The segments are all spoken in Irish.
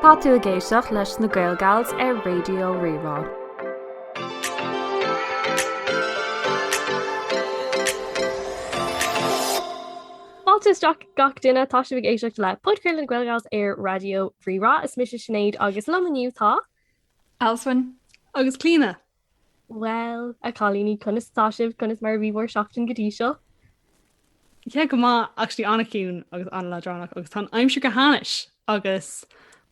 Tá tú a géisioach leis na Gaelgails ar Raidió Rí-Rá. Fáilteas gach duine tá si bh éisteach le Podchraoladh na Gaelgails ar Raidió Rí-Rá is Mrs. Sinéad agus lomaniu tá. Alswyn agus Clíodhna. Well, a chalíní chunas táisibh chunas mar bhíhór seachtain go dtí seo. Yeah, go má actually anna ciún agus anna ledránach agus tá aimsir go háis agus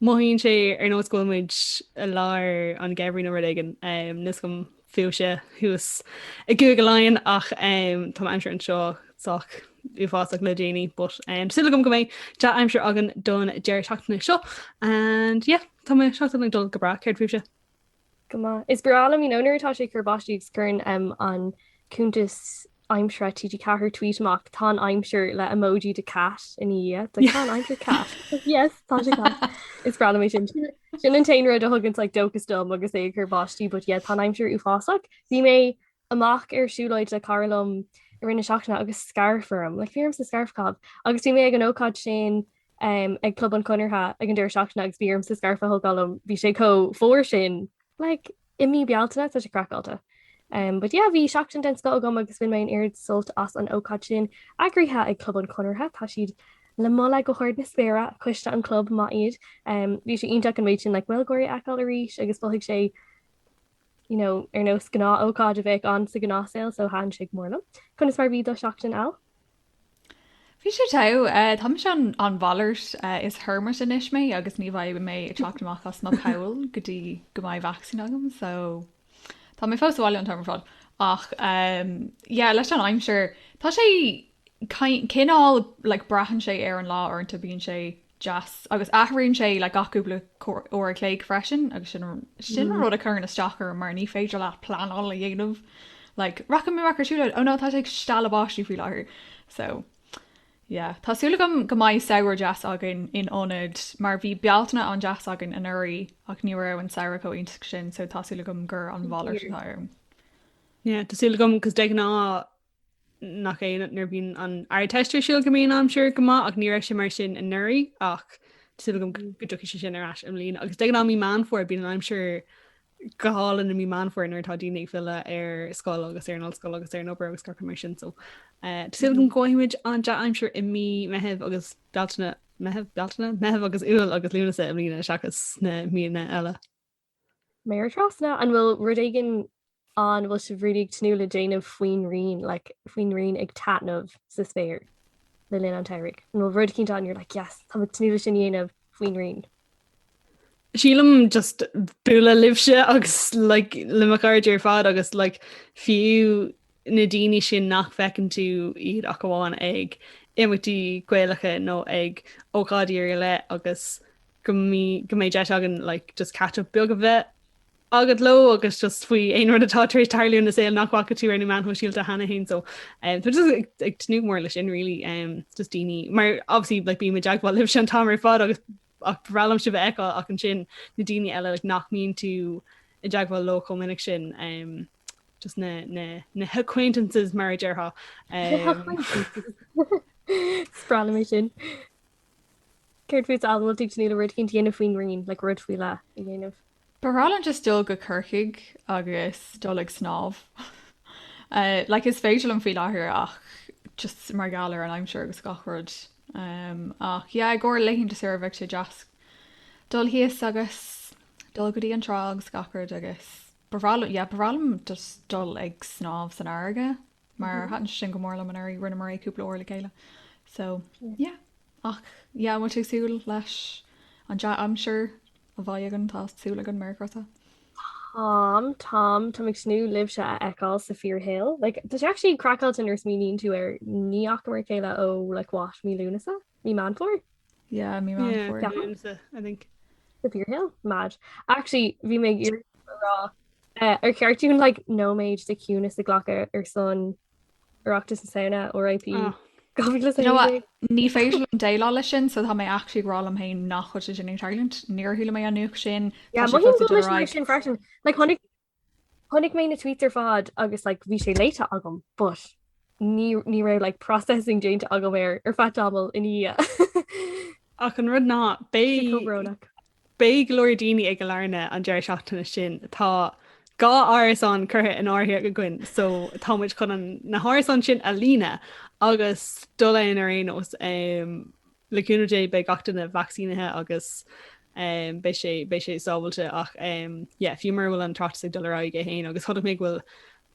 mohíonn sé ar nó scoilmuid a láir an Gabriel na Raidigan nus gom fiúse thuas i gú go láin ach tá aimsir an seo soch i fásach le déine, but sila gom go méid de aimsir agan don deir seachtainna seo and yeah, tá mé seachtainna dul go bra céir fiúse. Go is breála í nóirtá sé churbáistí curn an cúntas aimsre TG cethir tweetach tá aimsir le emoji de cat in í tá aimsir cat. Yes, tá sé cat. Is brala mé sin an tainre a thugann like dogus dom agus é churbáistí, but yeah, tá aimsir ú fásach. Bhí mé amach ar siúlaid le carlumm ar rinne seachna agus scarfam, le fearm sa scarfcab. Agus bhí mé ag an ócáid sin ag club an conirtha ag an deir seachna agus bíarm sa scarfa thugalm bhí sé có fór sin like imi bealtainna tá sé crackáilta. But yeah, bhí seachtain den sco gom agus bhí mé an aird sult as an ócáid sin agríthe ag club an conirtha tá siad le mola go chuir na spéire chuiste an club má iad. Bhí sé ionach an méid sin le bhfuilgóirí eáil a ríis agus bfuigh sé ar nó gná ócáid a bheith an sa gnásil so há sé mórlam. Chunas mar bhí do seachtain á? Bhí sé tá se an bhallart is thurmar sin isis mé agus ní bhaid mé ag teachtamach as nó cail gotí go mbeidh vaccín agam, so tá mé fásáil an thumar fád ach leis an aimsir tá sé cinál le brahan sé ar an lá ornta bíonn sé jazz agus athraonn sé le gaúpla ó léig freisin agus sin rud a chun isteachar mar ní féidir le pléann a dhéanamh like racham mé rachar siúla ó ná tá ag stalabáistí fao láthair, so yeah, Tásúla go maiid saoir jazz agan in ónid mar bhí bealtainna an jazz agan an uirí ach ní raibh an saoir coínta sin, so tásúla gom gur an bhallart an. Yeah, tásúla gom cos de ná nach é nar bhíon an airteiste siúil go míon am siúr go ach ní raibh sé mar sin an nuirí ach tásúla gom go dtucha sé sin ar am líon agus de ná mí man fuór bíon I'm sure goálan na mí man fuór nar tá dína fiile ar scáil agus ar an scáil agus ar an obair agus car sin, so tásúla gom cóimiid an de I'm sure i mí mehebh agus bealtainna mehebh agus uil agus lúnasa am lína seachas na mína eile. Mé trasna an bhfuil rudéigen an bhfuil si bhrídig tnú le déanamh faoin rion faoin rion ag tatnamh sa spéir le linn an teirig. An bhfuil rud cinnta an you're like yes, tá tnú sin dhéanamh faoin rion. Sílam just bula libse agus like limachard ar fad agus like fiú na daoine sin nach fecinn tú iad ach amháin ag imití gcualacha nó ag ócádaí ar le agus go méid de agan like just catch up beag a bheith agad lo agus just faoi aon rud atá éis tarliú na saoil nachhacha tú ar na man síalta hena hain, so just ag tnú mór lei sin really just daoine mar obviously like bí me deagháil libse an tamar fad agus ach bralam si bheith eá ach an sin na daoine eile like nach mín tú i deagháil lo cominic sin just na acquaintances mar deartha Sprála mé sin. Céir fuid alhfuil tú tnú le rud cinn dhéanamh faoin rion le rud faoi le i dhéanamh. Barálan just dul go curchaig agus dul ag snáb. Like is féidir an fao láthir ach just mar galar an aimsir agus gachród. Ach ggóir leihinn de surbheith sé jazz dul híos agus dul gotíí an trag scacard agus Barálam just dul ag snáb san airge mar hatan sin go mórlam an airí rinne mar éúpla óir le céile, so yeah ach mu súil leis an am sure a bhaid an tásúla an mercrata. Tom ag snú libse a eáil sa fearhill. Like tá sé actually crackáilt in nurs míín tú ar níach mar céile ó like wash mí lúnasa mí man for? Yeah, mí man for I think. The fearhill? Mad. Actually, bhí mé rá ar ceartún like nóméid de cúnas a ghlacha ar son Oireachtas na saona ó IP. Ní féidir an déile lei sin, so tá mé actually grá am hain nach chuid sin Ireland níor thula mé an nuach sin sin freisin. Like honnig mé na Twitter fad agus like bhí sé léite agam, but ní ra like processing déint agam ar fatábal in í. Ach an rud ná bé bé glóir daoine ag go lena an deir seachtainna sin tá gá áras an chutha an áthir go gcuin, so támuid chun na háras an sin a lína agus dulaon ar aonos leúnaé be gatainna vaccínathe agus bei sé sábailte ach fiúmar bhfuil an trata dorá go héin agus thug mé bhfuil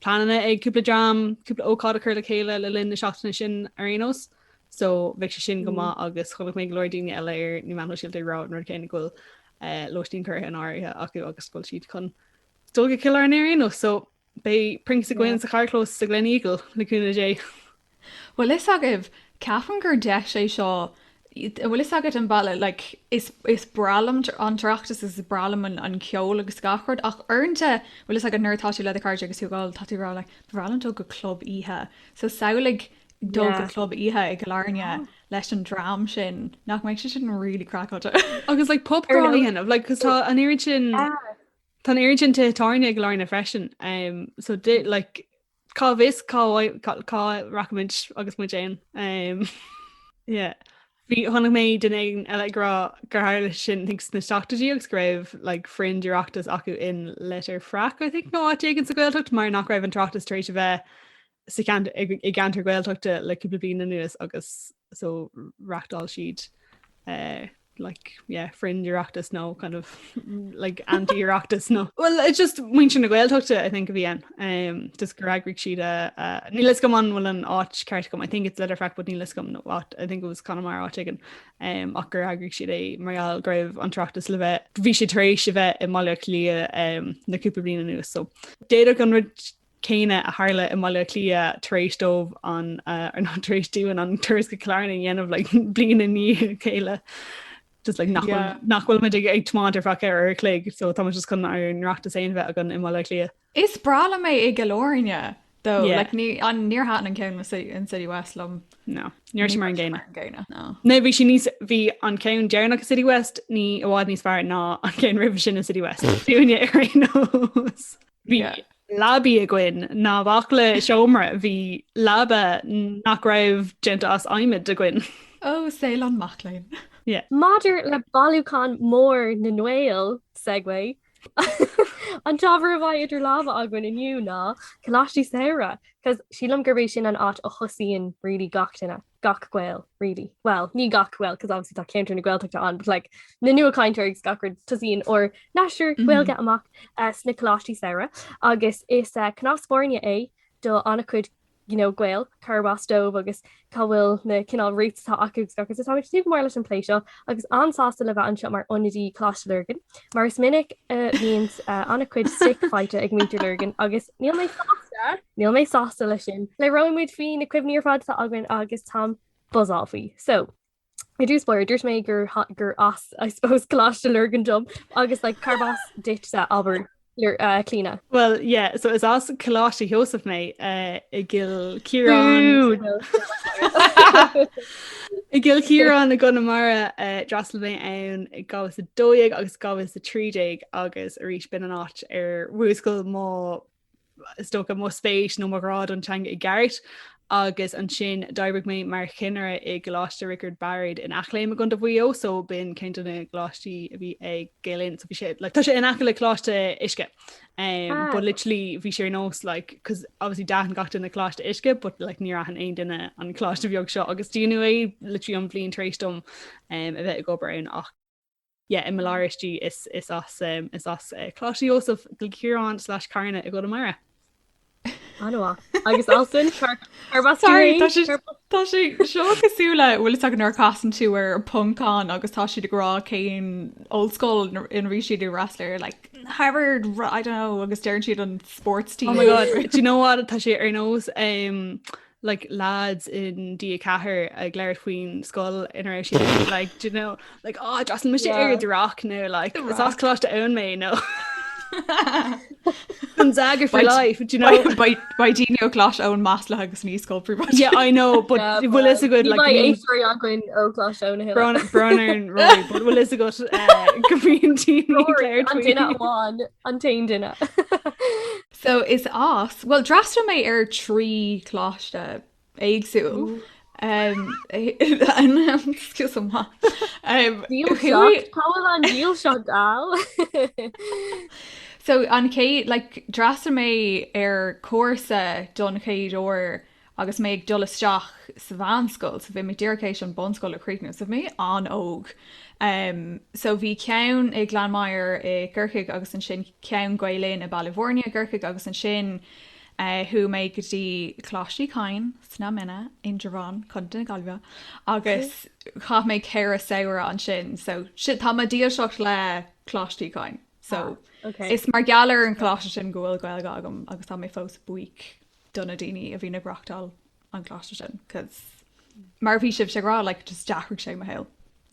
planana ag cúpla dram cúpla óáda chur le chéile le linn na seachtainna sin ar aonos. So bheith sé sin go má agus cholah mé glóirdaine eile ar ní man síalta rá nó céna ghfuil loistín chur an áirithe acu agus bhil siad chun dulga cill ar éon so bé pring sa gin sa charclós sa Glen Eagle leúna dé. Well is agah ceafan gur de sé seo bhfuil is agad an bailla like is bralam an traachtas is bralam an ceol agus gachard ach ornta bhfuil is agad nuirtáisiú le card agus túáil tatúrá le bralam tó go club ihe so saoigh dul go club ihe ag go láne leis an drám sin nach meid sin really crackáte. Agus like pubráíhan of like cos tá an éiri sin tá éiri sin te tarne ag lána freisin so dit like cá vis cá recommend agus mu Jane yeah. Bhí tháinig méid den eile gur sin thinks na seachtaí agus raibh like friend iireachtas acu in letter frac I think nó átégann sa Gaeltacht mar nach raibh an traachtas trééis bheith sa i gantar Gaeltachta le cúpla bliana nuas agus so rachtáil siad friend iireachtas nó kind of like anti-iireachtas nó. Well it's just muin sin na Gaeltachta I think a bhíon just gur agrigh siad ní liscom an bhfuil an áit ceart gom I think it's letter frac but ní liscom nó áit I think it was Conamara áitigin ach gur agrigh siad é marall greibh an traachtas le bheith bhí sé taréis bheith i maiile clia na cúpla bliana nuas so déadach an céine a hála i maiile clia taréisdómh an ar ná taréisdúin an turas go chláirna dhéanamh like bliana ní chéile. Just like nachhfuil me ag tmáint ar fa ar cléig so tá just chun ar nreachta sé bheith a gan i maiile clia. Is brala mé i golóirne though like ní an níorhat an céim in City West lom. No, níor sin mar an ggéine. No, bhí sin níos bhí an céim dearnach City West ní bhád níos fear ná an céim rih sin in City West. Fiúne ar nos. Bhí labí a gcuin ná bhachla seomra bhí labba nach raibh genta as aimime a gcuin. Oh, Ceylon Maclean. Yeah. Madidir le balúcán mór na Nuail segue. An jabhar a bhaid idir lábha agan inniu ná Choláistí Samhraidh cos sílam gurbééis sin an áit a chusaíonn really gachtainna gach ghail really well ní gach ghail cos obviously tá counter na Gaeltachta an but like na nua caintear ag scacard tasíonn or náisiir bhfuil get amach sna Choláistí Samhraidh agus is cnáspórne é do anna chuid gweil carbastómh agus cáhfuil na cinál réittá acu agus tá tú mar leis an pléisio agus ansásta le bheith anseo mar onidí Coláistí mar is minic bhíons anna chuid stickfeite ag mítar lurgan agus níl mé sásta lei sin le roimuid fao na cuimhníí ar fád tá agan agus tam buzáfaí so I dús spoir dúirt mé gur as I suppose Coláistí lurgan dom agus like carbas dit sa aber Clíodhna. Well, yeah, so is as Choláistí Joseph mé I gil Ciarán I gil Ciarán na Conamara drasla mé ann I gabhas a 2 agus gabhas a 3 agus a rís bin an áit ar bhuascail má stocha mó spéis nó marrád an teanga I gceart agus an sin daibrig mé mar chinare I Gláiste Richard Barryd in achléim a gun do bhuio so bin cinnta na Gláistí a bhí ag gélinn so bhí sé like tá sé in acha le Chláiste Uisce but literally bhí sé nós like cos obviously dahan gachta na Chláiste Uisce but like ní rahan aon duine an Chláiste bheog seo agus díanú é literally an bblion tréistom a bheith ag gobar ann ach yeah in Maláristí is as Choláistí Joseph gil Ciarán / Carna I go to Mara. Anha agus Alswyn tá sé seo cosúla bhfuil ag nar casan tú ar punkán agus tá siad gorá céin old school in ríisiad wrestler like Harvard I don't know agus dearann siad an sports team. Oh my god do you know what tá sé ar nós like lads in dia cahar ag léir faoin scoil in she like do you know like oh draslan me sé ar the rock no like it's as Coláiste own me no Gonzaga for life, do you know? By Dino Clash own Masla agus ní school pretty much. Yeah, I know, but well is a good like going oh Clash own hill. Bronner and Rory, but well is a good community untamed in it. So is as well drastra mé ar 3 Chláiste éagsúil Excuse me. Díal seach tá an díal seach á. So an cé like drastar mé ar cuasa don chéad ó agus méid dulasteach sa bhanscoil, so bhí mé ddíircééis an bonscoil a chríicnú, so mé an óg. So bhí ceann ag Glanmire i ggurchaigh agus an sin ceann Gaelén a Ballivórnia ggurchaigh agus an sin thu méid go dtí Choláistí Cain sna mena in Drabán chunta na Gaillimhe agus cha méid céir a saoire an sin, so si tá díal seach le Choláistí Cain. So is mar gealar an chláiste sin ghfuil gailga agam agus tá mé fós buic donna daoine a bhí na brachtáil an chláiste sin, cos mar bhí sibh será le just deachraigh sé heil.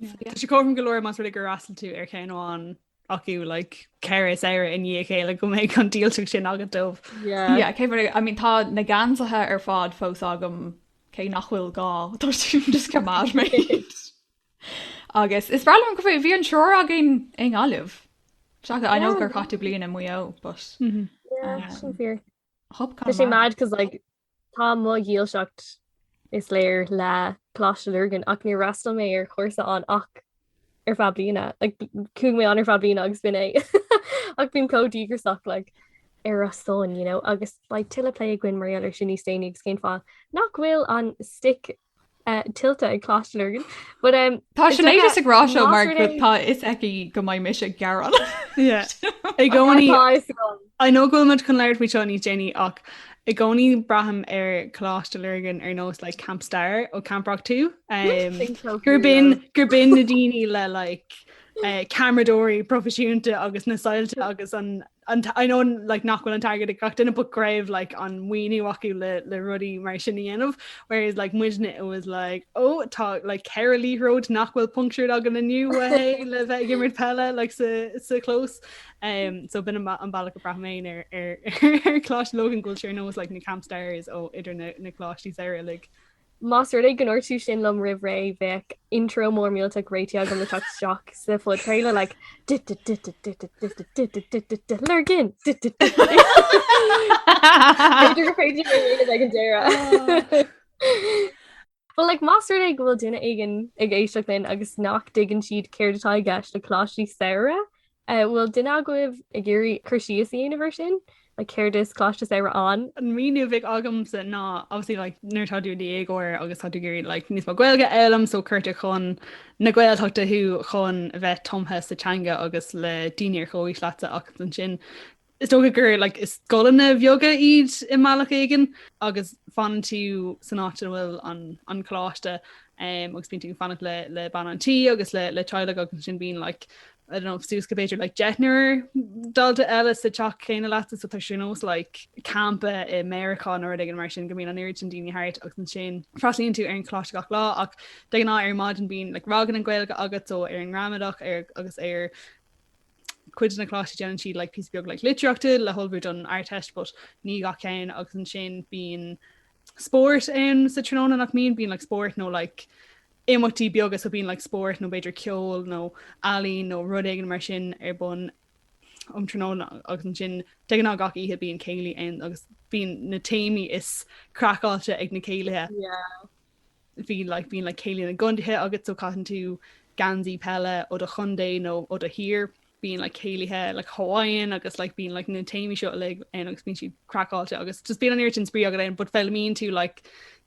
Tá sé com golóir más ru gur asal tú ar chéanháin acu le ceir éire in dhé le go méid an díalteach sin agad dómh. Cé I mean tá na gansathe ar fád fós agam cé nachhfuil gá tá just go máis méid. Agus is bralam go bhfuh bhí an seoir a gin in gáileh. Seacha I know gur chatú bliana mu but fear. Hop sé mad cos like tá má díal seacht is léir le Coláistí ach ní rastal mé ar chósa an ach ar fablina like cún mé an ar fablina agus bin é ach bín códígur soach like ar rastóin, you know, agus like til a play gwyn mar sin ní stéine agus cén fá nachhfuil an stick tilta ag Coláistí but tá sin éidir sa gráseo mar tá is eici go maiid mis garan. I gcóí I know go much chun leir mí ní Jenny ach I gcóí braham ar Coláistí ar nós like Camp Star ó Campracht 2 gur bin na daoine le like cameradóí profisiúnta agus na sáilte agus an I know like nachhfuil an target ag gach duna book grave like an muoine wacu le rudí mar sin dhéanamh, whereas like muidne it was like tá like Carolí Road nachhfuil punctured agan aniu le bheith gimmert pelle like sa close. So bin an bailach go brahmain ar Coláistí Logan Gulture knows like na Camp Stars idir na Coláistí Samhraidh like Mas ru gon ortú sin lom rih ré bheith intro mór mílta réitiag an le seach sa fud tréile like lurgin an déire. Well like Mas ru bhfuil duine igen ag éisteach linn agus nach digan siad céir atá gceist le Coláistí Samhraidh. Bhfuil duine agah ag géirí chuirsíos University like céir is Coláistí Samhraidh an. An míú bheith agam sa ná obviously like nuirtáú dí éagóir agus tá géirí like níos má gailge elam so chuirte chun na gailteachta thu chun bheith tomthe sa teanga agus le daoine choí leata ach an sin. Is tóga gur like is scolanna bheoga iad i máach éigen agus fan tú san áta bhfuil an Coláiste agus bíon tú fannach le banantí agus le teile agus sin bíon like I don't know if Sue's Cabator like Jetner Delta Ellis the chalk kind of lads so she knows like camp American or digging Martian go mean an irritant Dini Hart and Shane frostly into Aaron Clash got law och digging out imagine being like Rogan and Gael agat so Aaron Ramadoch agus air cuid na Coláistí Jen she like piece of like literature le whole done art test but ní got Ken agus and Shane being sport and Citronona not mean being like sport no like émochtí beaga so bíon like sport no beidir ceol no alí no rudig mar sin ar bun tróna agus an sin degan á gach ihe bíon céalaí an agus bíon na téimi is crackáilte ag na céalathe. Bhí like bíon like céalaí na gundithe agus so caian tú gansaí pelle ó a chundé nó ó a hir bíon like céalathe like Hawaiian agus like bíon like na téimi seo le agus bíon si crackáilte agus just bíon an irtin sprí agad an bud fel mín tú like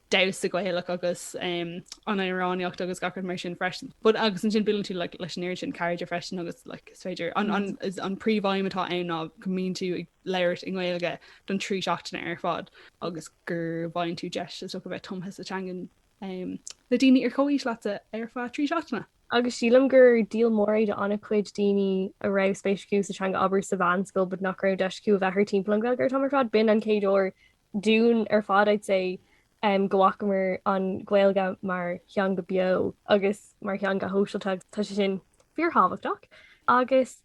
daus a gohéach agus an Iráníocht agus gachar mar sin freisin. Bud agus an sin bilú tú like leis an ir sin carriage freisin agus like féidir an príomhaimetá anná go mín tú ag leirt in ghilge don trí seachtainna ar fád agus gur bhain tú deis so go bheith tomthe atangan le daoine ar choí leata ar fá trí seachtainna. Agus sílam gur díal mór de anna chuid daoine a rah spéisciú sa teanga aber sa bhanscoil, bud nach raibh deisciú bheith timpeall an gailgur támarrád bin an céadúir dún ar fád I'd say gohachamer an ghilga mar chean go bio agus mar chean go hóisiiltá tá sin fíorhabhachtach agus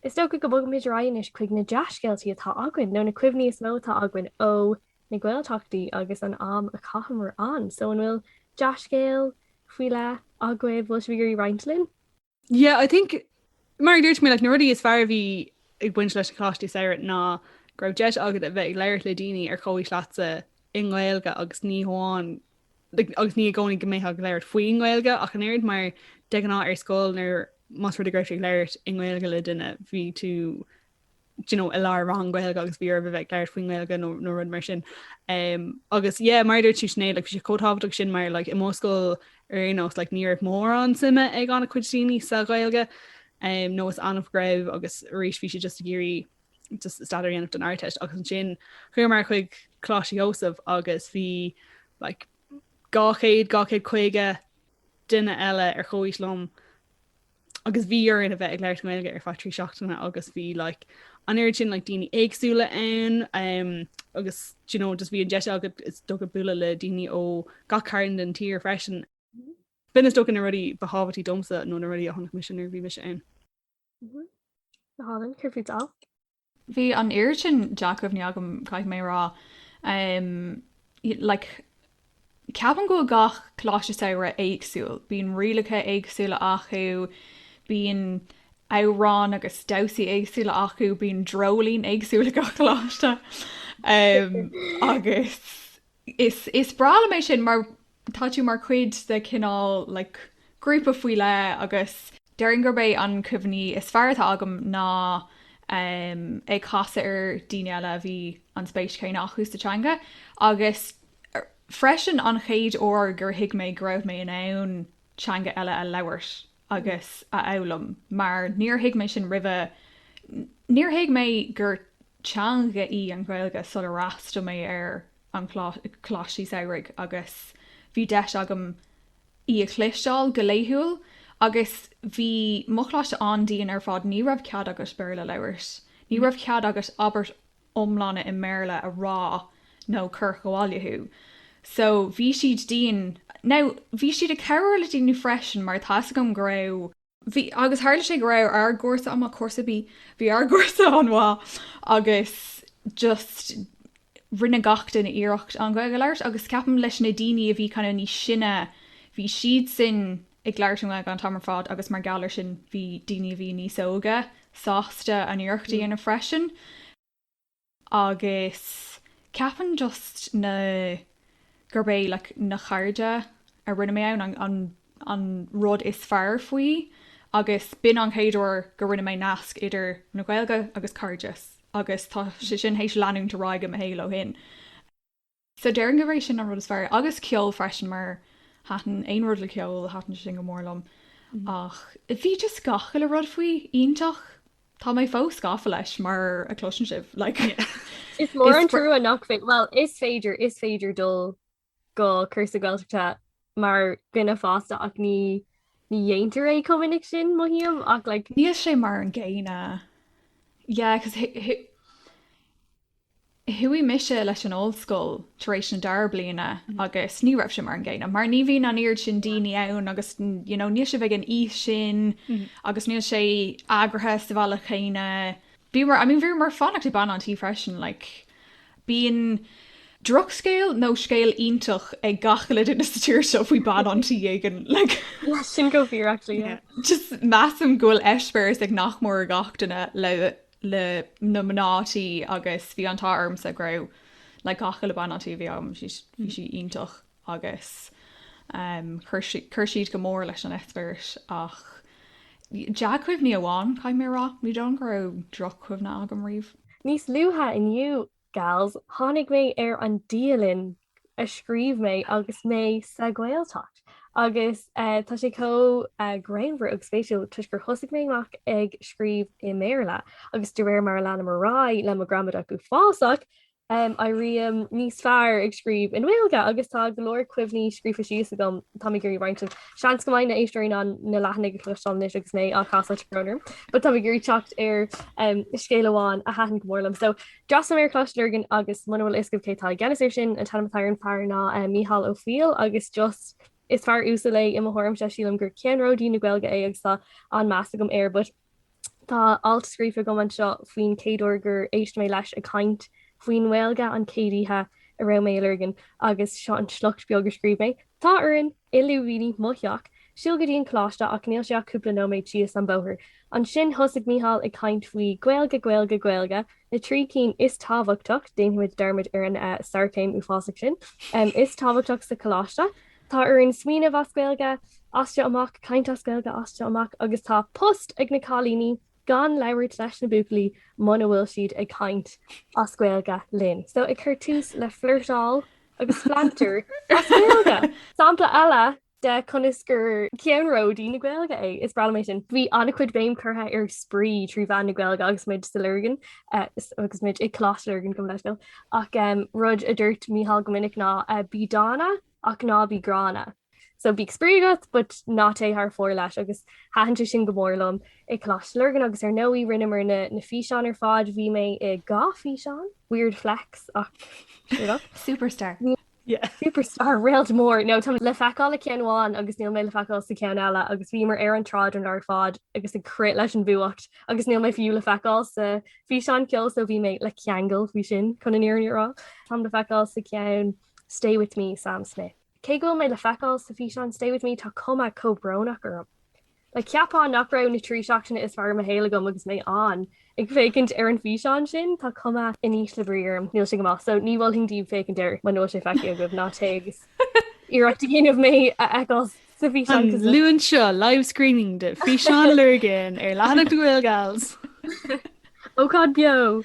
is sto go bog mid rainis chuig na deascéiltí atá aguain nó na cuimhní is mótá aguain ó na ghilteachtaí agus an am a chahamar an so an bhfuil deascéil fuiile aguaibh bhil bhí reintlin. Yeah, I think mar dúirt mé like nuirí is fear bhí ag buint leis Coláistí Samhraidh ná grab deis agad a bheith leir le daoine ar choí leatsa in ghilga agus ní háin agus ní gcónaí go méthe léir faoin ghilga ach an éad mar de an á ar scóil nar mas ru a greibh léir in ghilga le duine bhí tú i lá rang ghilga agus bhí ar bheith léir faoin ghilga nó rud mar sin. Agus maidir tú snéad le fi sé cótábhaach sin mar i móscoil ar nos níor mór an suime ag anna cuidtíní sa ghilga nó is anmh greibh agus rééis fi sé just a géirí just staidir an artist agus an sin chuir mar chuig Choláistí Ósamh agus bhí gachéad chuige duine eile ar choislom agus bhí ar in a bheith ag leir goilge ar fa trí seachtainna agus bhí an air sin daoine éagsúla ann agus just bhí an deise agad is do go bula le daoine ó gacairn den tír freisin. Bin is do na rudí behabhatí domsa nó na rudí a tháinig misisiúir bhí mis ann. Hálan chuirfiú dá. Bhí an air sin Jackmh neagam caiith mé rá ceapan go gach Choláistí Samhraidh éagsúil, bíon rialacha éagsúla acu, bíon árán agus dosaí éagsúla acu, bíon drolín éagsúla go choláiste. Agus is brala mééis sin mar táú mar chuid de cinál grúpa faoi le agus dearan gur bé an cuimhní is fearrtá agam ná ag casa ar daine eile bhí an spéis chéine achústatanga agus freisin an chéad ó gur hiic mé groibh mé an ann teanga eile a leabhart agus a elam mar níor hiic mé sin ribh níor hiic mé gur teanga í an ghilga sul rasta mé ar an Choláistí Samhraidh agus bhí deis agam í a chluisteáil go léithúil agus bhí mochláiste andíon ar fád ní raibh cead agus beirle leabhart. Ní raibh cead agus abart omlána i méile a rá nó cur gháilithú. So bhí siad dín bhí siad a ceir le dtíú freisin mar tá gom grou agus hála sé grou ar gcuirsa am cuasa bhí ar gcuirsa anhá agus just rinne gatain iirecht an gaiirt agus ceapam leis na daine a bhí chuna ní sinne bhí siad sin ag leirtum le an tamar fád agus mar galir sin bhí daine bhí níos óga sásta an iireachtaí ana freisin agus ceapan just na gurbé na chairde a rinne mé an rud is fearr faoi agus bin an chéadú go rinne mé nasc idir na Gaeilge agus carjas agus tá sé sin hééis leanún de ráige a héile hin. So dearan go rééis sin an rud is fearr agus ceol freisin mar hatan ein rud le ceol hatan sin go mórlam ach bhí just gacha le rud faoi iontacha tá mé fós gafa leis mar a cloisinsib Is mór an trú a nachfik well is féidir dul go chusa gailteachta mar gine fásta ach ní dhéantar é cominic sin mohíam ach níos sé mar an ggéine cos thuí mise leis an oldschool taréis an dar bliana agus ní raibh sem mar an ggéine mar ní bhíon an iad sin daoine ann agus níos sé bheith an os sin agus níos sé agrathe sa bhela chéine bhí mar fannacht ban antí freisin bíon drugscéil nó scéil ionintach ag gachala in na tíir seo faoi bad antí dhégan sin go bhí actually just meam ghfuil eispéirs ag nachmór gachtainna le na manátí agus bhí an tarms a grou le gacha le banátí bhí am si ionintach agus chur siad go mór leis an eispéirs ach Jackmh ní amháin caiim mé rá ní don go drochmhna agam riomh. Níos luútha inniu gals tháinig mé ar an díalinn a scríb mé agus mé sa Gaeltacht agus tá sé grainhar ag spéisiú tuis gur thosaigh méach ag scríb i méile agus de réir mar lena marrá le a gramad acu fásach a riam níos fearr ag scríb in bhilga agus tá golóir cuimhní scrífa sios a gom tá gurí reinint sean go maiid na éisteín an na lehannig chluisteáis agus mé a chaáilterónir, but tá gurí techt ar scéileháin a hatan gomórlam. So dras mé chluisteirgan agus manhfuil iscomh cétá genisir sin an tanmtáir an fearna míhall ó fial agus just is fear úsa lei im thum se sílam gur ceanródí na ghilga é agus tá an measa gom air, but tá alt scrífa go an seo faoin céadú gur éist mé leis a caint faoin bhilga an cédíthe a ra méilegan agus seo an slucht beag gur scríb mé. Tá an iluhíní motheach siúl go dtíon chláiste ach níl se cúpla nóméid sios an bóthir. An sin thosig míhall ag caint faoi ghilga na trí cín is táhachtach déanhuiid dermid ar an starcéim ú fásaigh sin. Is táhachtach sa choláiste. Tá ar an smuoine bhascuilga aiste amach caint ascuilga aiste amach agus tá post ag na cálíní gan leirt leis na buclaí mna bhfuil siad ag caint ascuilga linn. So ag chuir túús le flirtáil agus planter ascuilga. Sampla eile de chunas gur ceanródí na ghilga é is braméis sin. Bhí anna chuid béim chutha ar sprí trí bhean na ghilga agus muid sa lurgan agus muid ag chláslergan go leisbil ach rud a dúirt míhall gomininic ná bídána ach ná bí grana. So bí sprígat, but ná é th fór leis agus hahanú sin gomórlam ag chláslergan agus ar nóí rinnemar na físeán ar fád bhí mé i gá físeán, weird flex ach Superstar. Yeah. Superstar réalt mór. No tam le feáil a ceanháin agus níl mé le feáil sa cean eile agus bhí mar ar an trád an ar fád agus crit leis an bhuacht agus níl mé fiú le feáil sa bhí seán ceol so bhí mé le ceangal bhí sin chun níorrá. Tam le feáil sa cean Stay With Me Sam Smith. Cé gohfuil mé le feáil sa bhí seán Stay With Me tá cuma cóbrónach gom. Le ceapá nach ra na trí seachna is fear a héile gom agus mé an. Ag fécinint ar an físeán sin tá cuma iníos le bríarm níl si go so ní bhil hindíh fécin deir man nó sé feici a goh ná tegus. Iireachta ginmh mé agáil sa bhíseán luúan seo live screening de físeán lurgan ar lehanana gohfuil gals. Óád bio.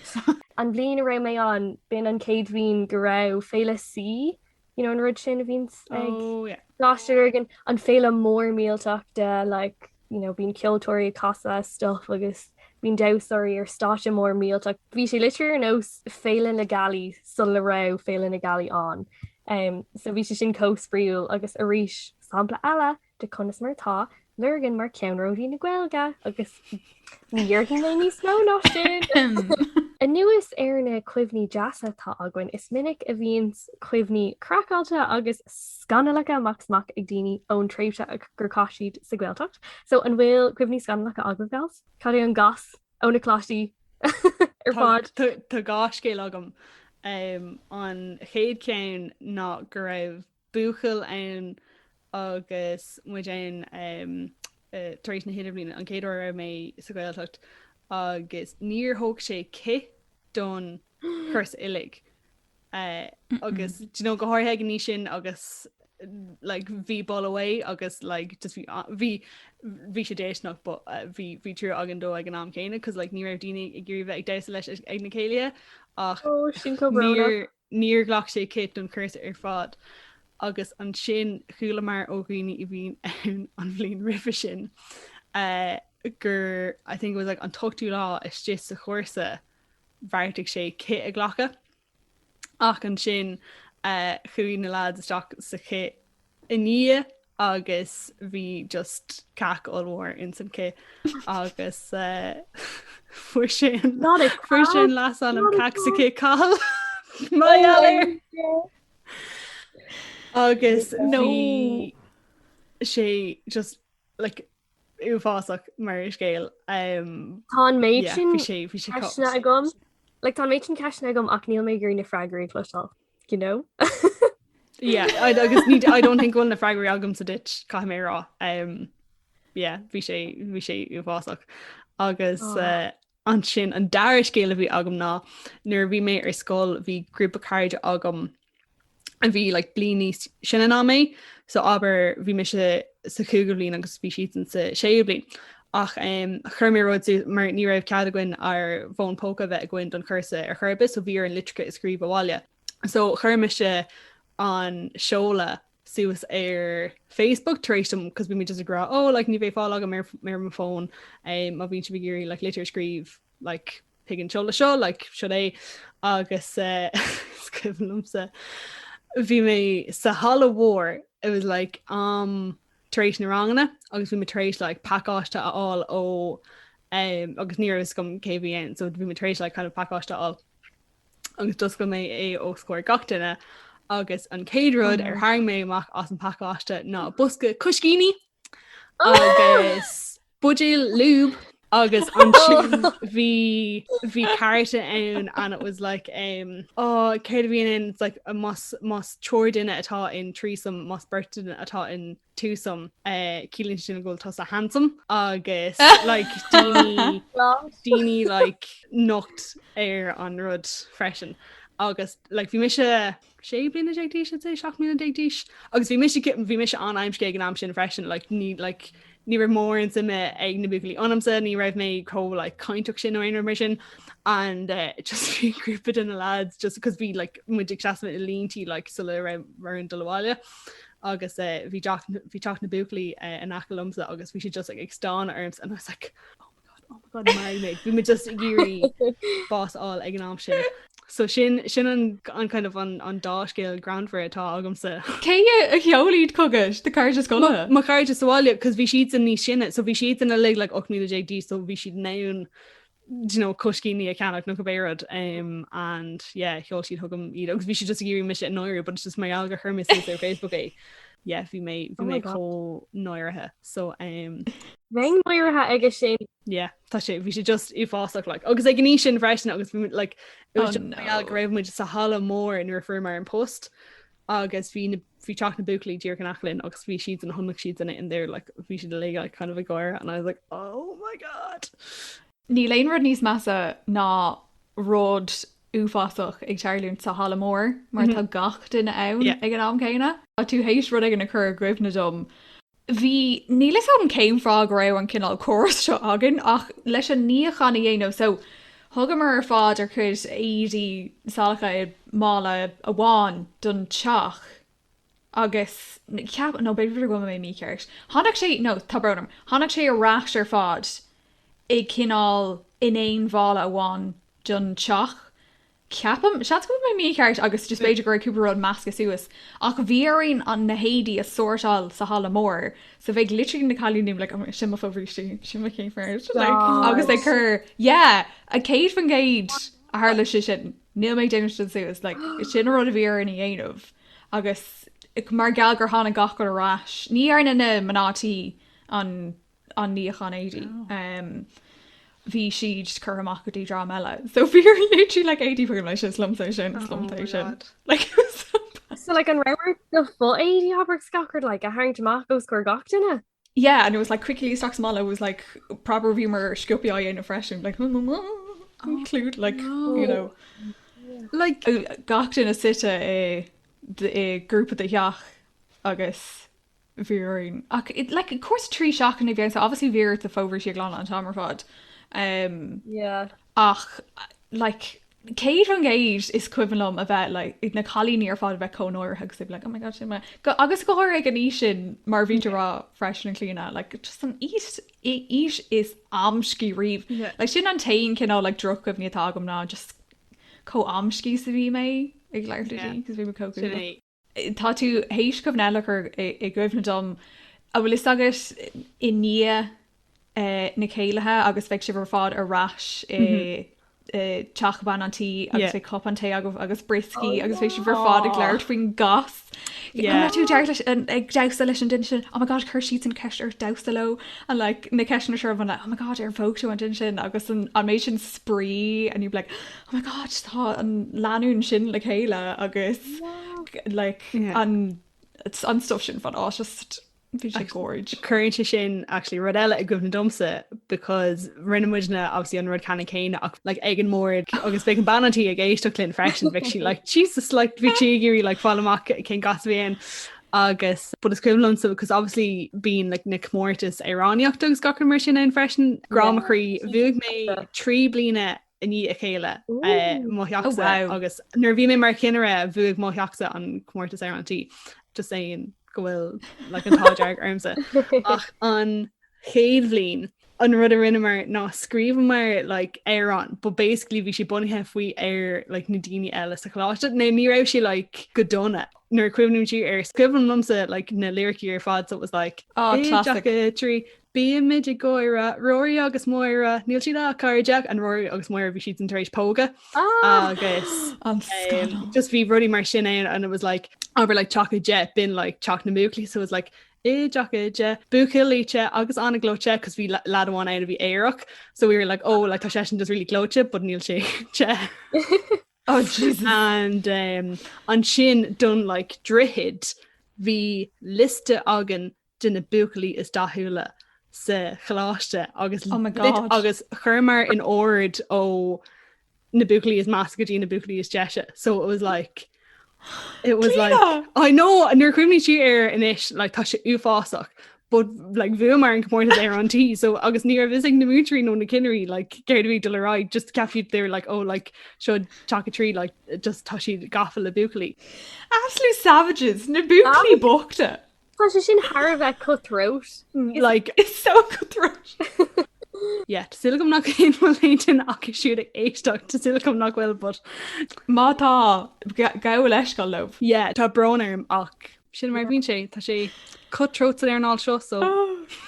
An bblion a ra mé an bin an céad bhín go rah féle sí, an rud sin a bhís ag láistegan an féle mór míalteach de like, bín ceoltóirí casa stuff agus bín dasaí ar státe mór míalteach. Bhí sé litir an os féile na galí sun le ra féile na galí an. So bhí sé sin cóspríúil agus a ríis sampla eile de conas martá lurgan mar ceanróí na ghilga agus níorhí mé níos mó ná sin. A nuas ar na cuimhní deasa tá ahain is minic a bhíons cuimhní crackáilte agus scanalacha maxach ag daoine ón tréimhse gur caiisiad sa ghilteacht. So an bhfuil cuimhní scanalacha agahgals? Cadú an gas ó na Choláistí ar fád? Tá gás cé agam an chéad ceann ná go raibh buchail ann agus muid taréis na hinna an céad ra mé sa ghilteacht. Agus níor thóg sé cé don chus ilig agus go háirthe ní sin agus bhí ball away agus just bhí sé déisnach bhí trú agan dó ag an am céine cos ní raibh daine ag ggurh ag de leis ag na céile ach níor ghlach sé cé don chus ar fád agus an sin chuúla mar óghine I bhín an bhlíon rifa sin. Gur I think it was an tochtú lá is just sa chóirsa bhairrtaigh sé cé a ghlacha ach an sin chuí na lád isteach sa cé iní agus bhí just cac allmhór in san cé agus fuair sin las an cac sa cé cáil mai agus nó sé just ú fásach mar scéil Tá méid sin ceisna gom tá méid sin ceisna gom ach níl mé gur na freigraí chlostal agus I don't think gon na freigraí agam sa dit cai mé rá bhí sé ú fásach agus an sin an dair scéile bhí agam ná nuair bhí mé ar scóil bhí grúpa cairde agam an bhí bliní sinna ná mé so aber bhí me se sa chuúgur blin agus bhí sian sa sé blin ach churméróid mar ní raibh cead ain ar bhón póca bheith a gin don chusa ar churbis so bhí ar an litrica is scríb bháile. So chuirme se an seola suas ar Facebook taréistem cos bhí mé just agra ní bhéh fáil aga mar an fón a bhín si bhí gurí litir scríb pigin seola seo seo é agus scrimlumsa. Bhí mé sa halla mhór it was taréis na rangana agus bhí me taréis pacáiste aáil ó agus níras gom KVN so bhí me taréis kind of pacáiste aáil agus dus go mé é ó scóir gachtainna agus an céadród ar haing mé amach as an pacáiste ná busca cuscíní agus budéil lúb agus an bhí carta ann and it was like céir bhíon in it's like a más troir duine atá in trísum más burt duine atá in túsum cílíonn sin ghfuil tá a handsome agus like daoine like nocht ar an rud freisin agus like bhí mis sé bliana déagdíis sé 7 mí déagdíis agus bhí mis an aimimscé an am sin freisin like ní ra mór an sama ag na buglí anamsa ní raibh mé có like caiintach sin ó mar sin and just bhí grúpa in the lads just because bhí like muidir seasamh i líntí like sulla ra an doháile agus bhí teach na buglí an achalumsa agus bhí si just like ag stán arms and I was like oh my god bhí me just géirí bás all ag an am sin. So sin an kind of an dáscéil grandfir atá agamsa. Cé a cheolíd cogus de cair scola? Má cair sáile, cos bhí siad in ní sinne, so bhí siad in a lig like 8,000 so bhí siad naún coscíní a ceannach nó go béad and yeah, cheol siad thugam iad, agus bhí si just géirí mis nóir, but it's just my alga hermis ar Facebook é. Yeah, bhí mé có nóirithe. So Bhain nóirithe aige sin. Yeah, tá sé bhí sé just i fásach like agus ag gní sin freisin agus like it was just raibh mu just a hala mór in refer mar an post agus bhí teach na buclaí dír gan achlinn agus bhí siad an hunlach siad in it in there like bhí siad le like kind of a goir and I was like oh my god. Ní léon rud níos measa ná ród uafásach ag teirlún sa hala mór mar tá gach duine ann ag an am céine a tú hééis rud ag an acur gribh na dom. Bhí nílas an céim frá go raibh an cinál choras seo agan ach leis an níochanna dhéanamh so thugam ar fád ar chud éadí salacha mála a bháin don teach agus ceap nó beidir go mé mí ceart. Tháinig sé nó tabbronam, tháinig sé arráis ar fád ag cinál inéon bhála a bháin don teach. Ceapam, seat go mé mí ceart agus just beidir gur cúparód measca suas ach bhíarín an na héadí a sóirtáil sa hala mór so bheith literally na chalúnim like sin fóhríistí sin cé first agus ag chur a céad fan géid a hála sin níl méid déine suas like sin rud a bhíar in dhéanamh agus mar geall gur hána gach go arás ní ar na manátí an níochan éadí bhí siad chur amach go dtí drá meile. So bhíar literally like 80% lei sin slumtation. Like so like an raibh go full 80 habar scacard like a hang amach goes chuir gach duine? Yeah, and it was like quickly stocks mala was like proper viewer scoopy eye in a fresh and like include like you know like gach in a sita a group of the yach agus veering it like of course tree shock and again so obviously veer the fóver she glán an tamar fod yeah ach like Céad an géid is cuimhlum a bheith like ag na chalíní ar fád bheith conóir agus like oh my god sin agus goir ag an sin mar bhíte rá freisin an clína like just an is amscí riomh like sin an tain cinná like droch go ní tágam ná just có amscí sa bhí mé ag leirtí gus bhí co tá tú hééis go bhnelachar i gcuimhna dom a bhfuil is agus i ní na céilethe agus bheith si bhar fád arráis teachban antí agus fé cop antá agus briscí agus fééis bhar fád ag leir faoin gas tú ag dasa leis an din sin oh my god chur siad an ceist ar dasaló an like na ceisna seo bhna oh my god ar bhógú an din sin agus an méid sin sprí and you like oh my god tá an leanún sin le chéile agus like an stuff sin fan just Current sin actually rud eile a gomna domsa because rinnemuidna obviously an rud canna céine like egan mór agus bheith an banatí a géisteach linn freisin bheith si like Jesus like bhí si gurí like fálamach cén gasbhéin agus bud is cuimlumsa because obviously being like Nick Mortis Iráníocht agus gachar mar sin in freisin grámachrí bhuaigh mé 3 bliana ní a chéile mótheachsa agus nuair bhí mé mar cinere bhuaigh mótheachsa an Mortis Irantí just saying gohfuil like an táideag armsa ach an chéad bhlín an rud a rinne mar ná scríomh mar like Éireann but basically bhí si bunithe faoi ar like na daoine eile sa Choláiste na ní raibh si like go donna nuair cuimhnútí ar scribhan lumsa like na lyricí ar fad so it was like trí Bíimiid I ggóire roií agus móire níl siad a cardteach an roií agus móir bhí siad an taréis póga agus just bhí rudí mar sin and it was like aber like chocolate jet bin like choc na múclí so it was like jacha buchilíte agus anna glóte cos bhí ladháin out a bhí éireach, so we were like, oh, like tá sé sin just really glóte, but níl sé te. Oh Jesus. And an sin done like drihid hí liste agan duna buchalaí is dathúla sa choláiste agus Oh my God. agus churmar in ord ó na buchalaí is meas go dtí na buchalaí is deise, so it was like Clíodhna! I know nuair cuimhní si inis like tá sé uafásach, but like bhuamar an compórtas ar an tí, so agus ní visig na mútrí nó na cinnerí like gairdhí de le ráid just cafiú they were like, oh like seo chacha trí like just tá si gafa le buchalaí. Absolute savages. Na buchalaí bóchta. Tá sé sin Harbheith cutthroat. Like It's so cutthroat. yeah, Tásúlagam nach éonhfuil ach siúd ag éisteach Tásúlagam nach bhfuil, but Má tá gail leiscail loh. yeah, tá brnarm ach sin mar bhín sé tá sé cutthroat ar an áil seo, so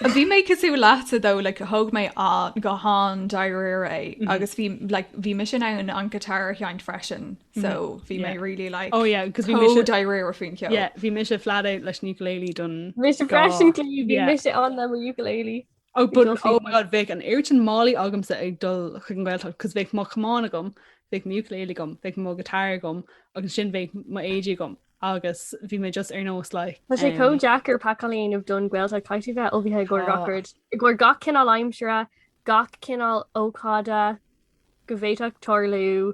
A bhí mé cosú láta dó le thug mé á go há dair é agus bhí me sin an guitar cheint freisin, so bhí mé really like oh yeah, because bhí mis dair a fin ceol. yeah, bhí mis flat out leis ukulele done. Mr. Fresh and Cleo, Yeah. miss it on them with ukulele. Oh, but Don't oh feel my god, Vic an airtin Molly agam sa ag dul chugan ghilteach, cos Vic má cumán agam, Vic má ukulele gum, Vic má guitar gum, agus sin Vic má éige gum, agus bhí me just ar nós like. Tá sé có Jackar Pacalín of done Gwelta caiiti bheith ó bhíthe gur gachard. Gur gach cinál aimsere, gach cinál ócáda, go bhéiteach torlú,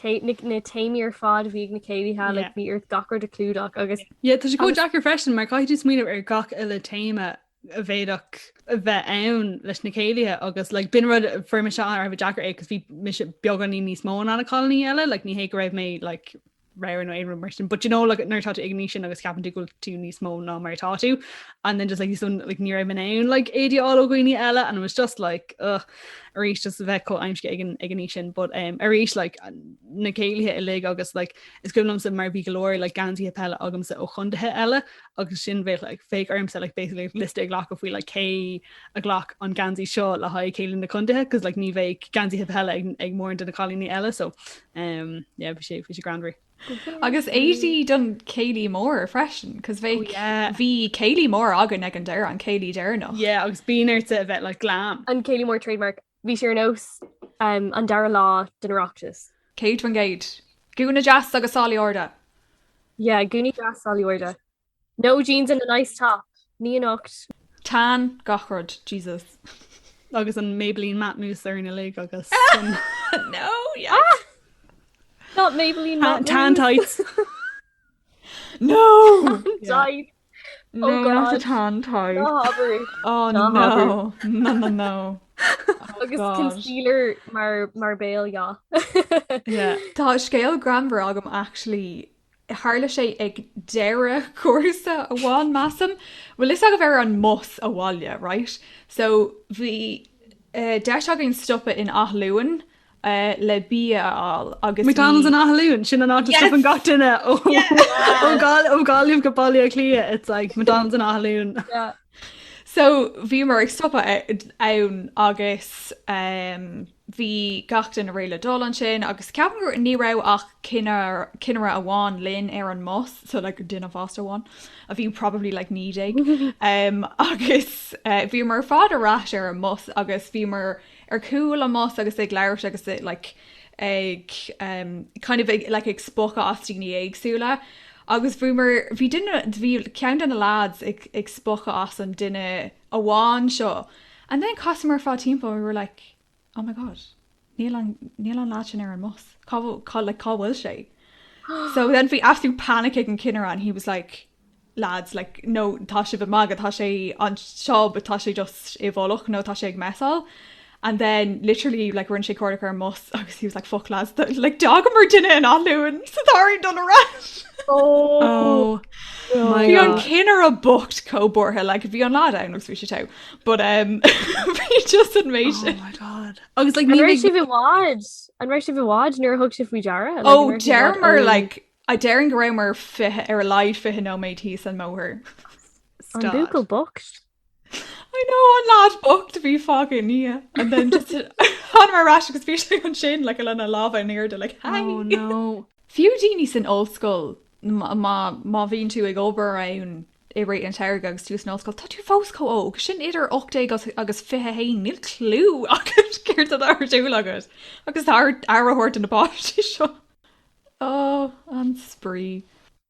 na taimíar fád bhí na céidithe le bhí ar gachar de clúdach agus Yeah, tá sé go Jackar freisin, mar caiiti smíanamh ar gach ile téime a bhéadach a bheith ann leis na céilethe agus like bin rud firma se ar bh Jackar é, cos bhí mis beganí níos mó an colony eile, like ní hé go raibh mé like rare no éon marsin, but you know like nuir tá ignition agus capan tú go tú níos mó ná mar táú, and then just like son like ní raibh man ann like éideáil ó gcuoine eile, and it was just like arís just a bheith có aimsce ignition, but arís like na céilethe i lig agus like is gomlam sa mar bhí golóir like gansaí pelle agam sa ó chundathe eile agus sin bheith like fake arm sa like basically list ag ghlach bhí like cé a ghlach an gansaí seo le haid céilinn na chundathe, cos like ní bheith gansaí pelle ag mór de na colony eile, so yeah bhí sé grandry. Agus éí don céilí mór freisin, cos bhí céilí mór agan ag an deir an céilí deirnach. Yeah, agus bíarta a bheith like glam. an Kaylee Moore trademark. Bhí sé ar nós an dara lá den Oireachtas. Céid van géid. Gúna jazz agus sálaí orda. Yeah, Goonie Gas Sollywarda. No jeans and a nice top. Ní an ocht. Tan gachrod, Jesus. Agus an Maybelline matte mousse ar na lig agus No, yeah. Not Maybelline matte tan mousse. tights. No. Died. No, Oh, not a God. tan tight. No, Aubrey. Oh, No, no. No. Oh, Agus God. concealer mar bail, yeah. Yeah. Tá scéal granmhar agam actually hála sé ag deire cuasa a bháin massam. Well, is agah ar an mus a bháile, right? So bhí deis agin stoppa in Athluan le bí agus McDonald's an Ahalún, sin an áta stuff an gatainine. Oh God, you've got Bolly a Clia. It's like McDonald's an Ahalún. Yeah. So bhí mar ag stoppa ann agus bhí gatain a réile dul an sin agus ceapan gur ní rah ach cinere a bháin linn ar an mus, so like duine fásta bháin a bhí probably like nídig agus bhí mar fád arás ar an mus agus bhí mar ar cúil a mus agus ag leir agus like ag kind of like ag spocha astíní agsúla. Agus bhí cean an lads ag spocha as an duine a bháin seo. And then customer fá timpeall, we were like, oh my God, níl an láin ar an mus. Cá bhfuil sé. So then bhí absolute panic ag an cinere and he was like, lads, like, no, tá sé bh magad, tá sé an seo, but tá sé just i bhólach, no, tá sé ag mesal. And then literally like run sé cordic ar mus agus he was like, fuck lads, like dogam ar duine in Athluan, so thar done a rat. Oh my Bhí an God. cinere a bocht cóborthe, like bhí an lá ann agus bhí sé tau. But bhí just an méid Oh my God. Agus like And ní right big- if it was. And right if it was, near hook shift we jara. Oh, dearmar like a daring grammar fithe ar a leid fithe nó méid híos an móthir. On Stop. Google booked. I know an lad booked bhí fucking ní. And then just an mar rash agus bhí an sin like a lena lava near to like, hi. Oh no. Fiú daoine san old school má bhíonn tú ag obair ann i ré an teirga agus túús nóscoil tá tú fóscó óg sin idir 8 agus 5 níl clú agus céir dú agus áhairt in na báistí seo. Ó an sprí.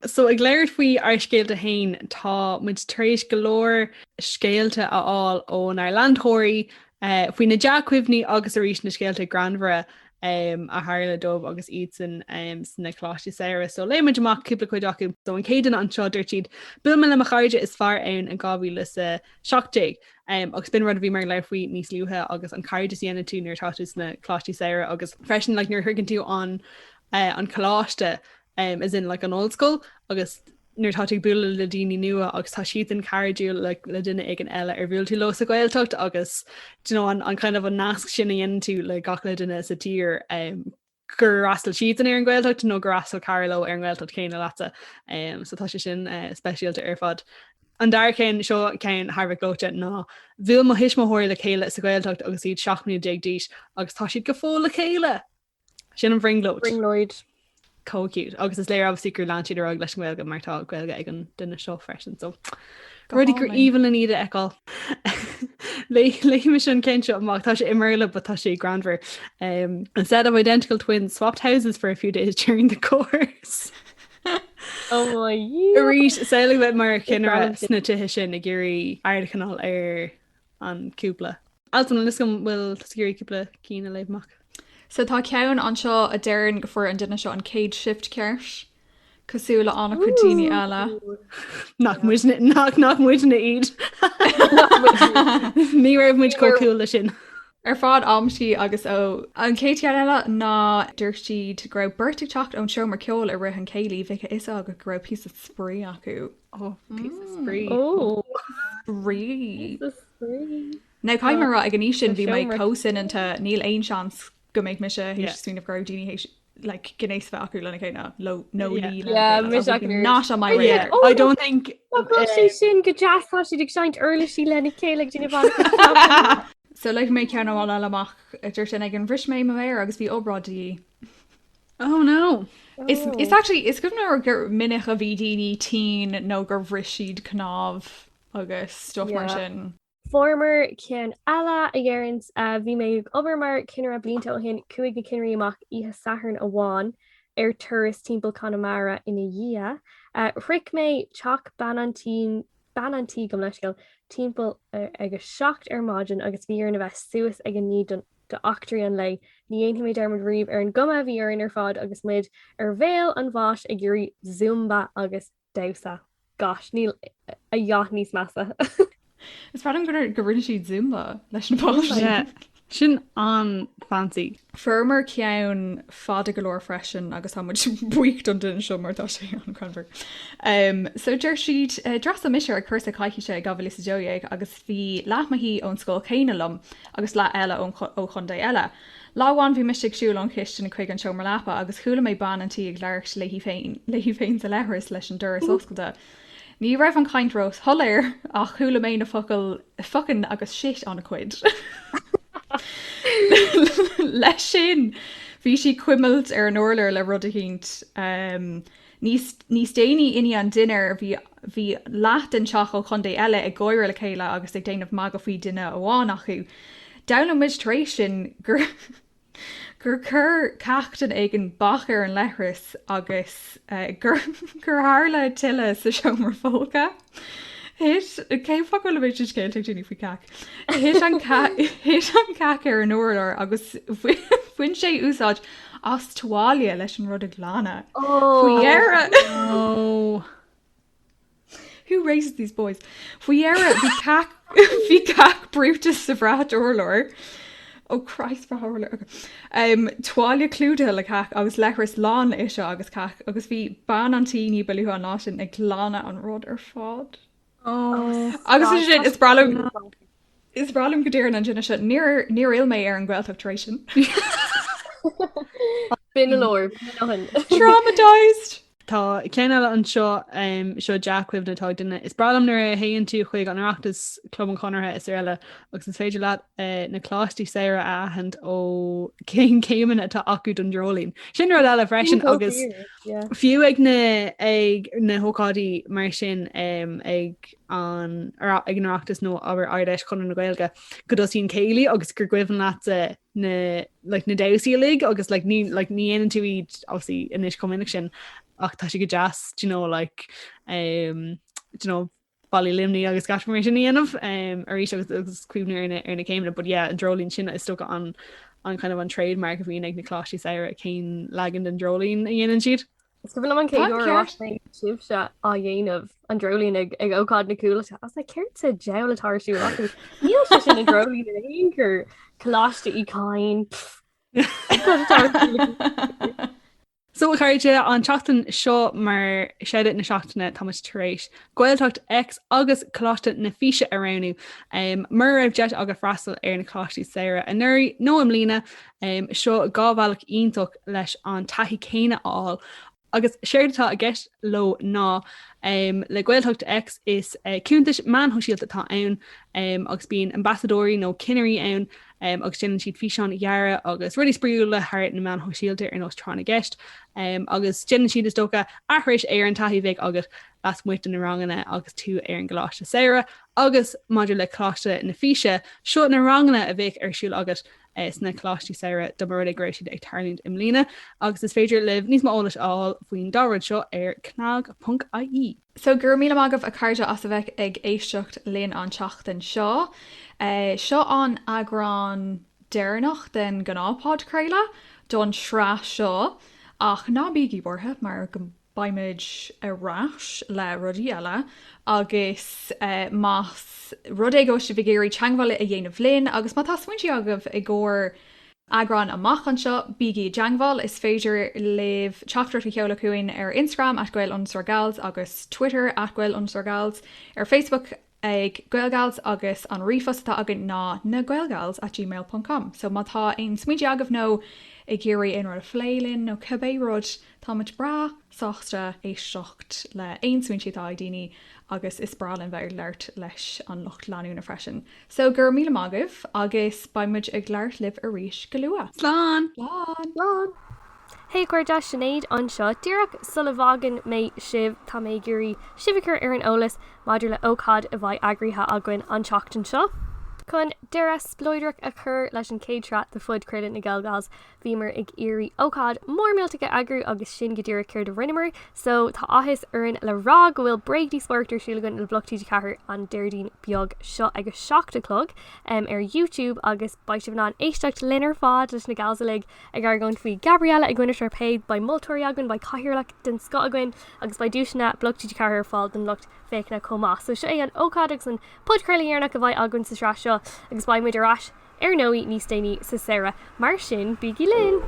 So ag léir faoi ar scéalte hain tá muid trééis golóir scéalte aáil ón ar landthirí faoi na deach cuimhní agus a rís na scéalte granmhre a hála dómh agus iad san na Choláistí Samhraidh. So léimiid amach cúpla chuid acu so an céan an seo dúirtíad buil me le chaide is fear ann an gábhí le sa 7 agus bin rud bhí mar le faoi níos luúthe agus an cairde síana tú nuair tátas na Choláistí Samhraidh agus freisin le nuair thugann tú an choláiste is in like an old school agus nuair tá tú bualadh le daoine nua agus tá siad an cairdiú le duine ag an eile ar bhúil tú los a Gaeltacht agus an kind of an nasc sinna dhéanaan tú le gach le duine sa tír gur rastal siad an ar an Gaeltacht nó gur rastal Carlo ar an Gaeltacht céine lata so tá sé sin speisialta ar fad. An dar cén seo cén Harbh glóte ná bhfuil mo hisismóthir le chéile sa Gaeltacht agus iad 7 díis agus tá siad go fóla le chéile sin an bhringlóid. Cute agus is léir ab sicr landtíad ar leis ghilga martá ghilga ag an duine seo freisin so ruí gur íhan in iad eáil le sin cén seo amach tá sé immerle but tá sé grandver a set of identical twins swapped houses for a few days during the course. Rís saola bheith mar cinnar sna tuthe sin na ggéirí airde canál ar an cúpla. Altan lis gom bhfuil gurí cúpla cína leibhach. So tá ceann an seo a deireann go fuair an duine seo an céad shift ceirs cosúla anna chutíine eile. nach muid na iad. Ní raibh muid cóúla sin. Ar fád amsí agus ó an céad eile ná dúir siad go raibh birthday teacht ón seo mar ceol ar rith an céilí bheice is agus go raibh pí sprí acu. Pí sprí. Sprí. Ná caiimara ag an ní sin bhí méid cósin anta níl aon seans go méid me sé swin of groudíine like gnééis bheith acu lena chéine nó lí ná on my radar. I don't think sin go jazztá si ag seint early sí lena céile dtíine bhana. So le mé cean bháil amach idir sin ag an bhris mé mé agus bhí órádaí. Oh no. It's actually is gona gur minic a bhí daoine tí nó gur bhrisisiad cnáb agus stuff mar sin. Former cean eile a dhéirint bhí mé obermar cinar a blinta ó hin cuaig na cineirí amach ihe saharn amháin ar turas timpeall Connemara ina dhia. Ric mé teach banantí gom leiscail timpeall agus seacht ar máidin agus bhí ar na bheith suas ag an ní de achtarí an lei. Ní aonhí mé dermid riomh ar an goma bhí ar inar fád agus mid ar bhéal an bháis ag gurí zumba agus dausa. Gosh, níl a dheath níos measa. Is bra go rinne siad zumba leis an pá. Sin an fancy. Firmer ceann fada golóir freisin agus tá buicht an dun seo martá sé an conver. So deir siad dras a misir a chusa caiici sé gabhfuil sa deoigh agus bhí leithmaí ón scóil céinelum agus le eile ó chundé eile. Láháin bhí misigh siúil an chiiste na chuig an seomar lepa agus chuúla mé banantí ag leir lehí féin sa lehuiris leis an duras oscailta. Ní raibh an caintrós tholéir ach chuúla mé na focain agus siit an chuid. Leis sin bhí si cuimilt ar an orlair le rud a chéint níos déine iní an duine bhí leat an teach ó chundé eile ag ggóir le chéile agus ag déanamh mag go faoi duine amháin acu. Down an midstrééis sin gur chur ceachtain ag an bachar an lehras agus gur hála tiile sa seomar fóca. Hés cé focail le bhéidir scéil tuní fao ceach. Hés an ceach ar an uair agus bhain sé úsáid as toália leis an rud a glána. Fuiéire. Who raises these boys? Fuiéire bhí ceach brútas sa bhreat orlóir. Oh Christ bhharla. Toália clúda le ceach agus lechras lán is seo agus ceach agus bhí ban antíní beúá an náisisin ag glána an rud ar fád. Agus sin is bralam go dtíir an sinna sin níor ilmé ar an Gaeltachtaration. Bin an óir. Traumatized. tá céine an seo Jack cuimhne tá duine is bralam nar a haon tú chuig an Oireachtas club an conirthe is eile agus is féidir leat na Choláistí Samhraidh ahand ó céimeanna atá acu don drolín. Sin ru eile freisin agus fiú ag na hócádaí mar sin ag an Oireachtas nó aber aisteacha chun na Gaeilge go dosín céilí agus gur gcuimhn leat na dasaí lig agus ní aanan tú iad obviously inis cominic sin ach tá si go jazz ballí limní agus gasmar sin íanamh éis agus cuimhní ar na céimna, but an drolín sin is sto an kind of an trademark a bhíon ag na Choláistí Samhraidh cén legan den drolín a dhéanaan siad. Is go bhfuil an céúir sibse a dhéanamh an drolín ag ócád na cúilete. As ceirt sa deil atá siú acu. Níl se sin an drolín in aon gur Choláistí cáin. So chuide an teachtain seo mar séad na seachtainna Thomas taréis. Gaeltacht ex agus Choláiste na fise aráú. Mar raibh jet agus freastal ar na Choláistí Samhraidh. A nuirí nó am lína seo gábhhealach iontacha leis an taithí céine áil. Agus séirtá a gceist lo ná le Gaeltacht ex is cúntais man hoisialta tá ann agus bíon ambassadóí nó cineirí ann agus déanann siad físeán dhearra agus rudí spríúla thart na man hoisialta ar nó tránna gceist agus déanann siad is dócha athris ar an taithí bheith agat las muit na ranganna agus tú ar an Choláiste Samhraidh agus maidir le Choláiste na fise seo na ranganna a bheith ar siúil agat sna Choláistí Samhraidh do mar ag gréisiad ag tarlínt im lína agus is féidir libh níos máolalas áil faoin dáhad seo ar cnag.ie. So gur míle agah a cairde as a bheith ag éisteacht léon an teachtain seo. Seo an eagrán déirnach den gná Podchraoladh don srá seo ach ná bíí borthe mar go baimid aráis le rudí eile agus más rud é go si bhgéirí teanghile a dhéanamh linn agus má tá smuintí agah i gcóir eagrán amach an seo bíí deanghil is féidir leh teachtar a cheola chuin ar Instagram @gail_gals agus Twitter @gail_gals ar Facebook ag gailgals agus an rifos tá agan ná na gailgals@gmail.com. So má tá ein smuide agah nó i ggéirí in rud a phlélinn nó cebé rud táid bra sásta éisteacht le ein smuintí tá daoine agus is bralinn bheith leirt leis an lucht leanúna freisin. So gur míle agah agus baimid ag leirt libh a ríis go luas. Slán! Hey Raidió Sinéad an seo Díreach sulvagan mé sibh tá mé gurí sibhicir ar an ólas maidir le ócád a bhaid agríthe aguain an teachtain seo. Chun deire sploidirach a chur leis an céadrat de fud credit na gailgals bhímar ag irí ócád mór mílteige agrú agus sin go dtíire céir do rinnemer, so tá áthas aran le rá go bhfuil breakdí sportar siúlagan le blogtíide cethir an deirdín beag seo agus seachtalog ar YouTube agus baisibh an éisteacht linar fád leis na galsalig ag ar gon faoi Gabriella ag gcuine ar paid ba multóirí agan ba caihirirlach den sco aguain agus ba dúisina blogtíide cethir fáil den lucht féicna comá. So sé an ócád agus an Podchraoladh go bhaid agann sa srá seo agus baimid arás ar nóí níos déine sa Sarah mar sin bíí linn.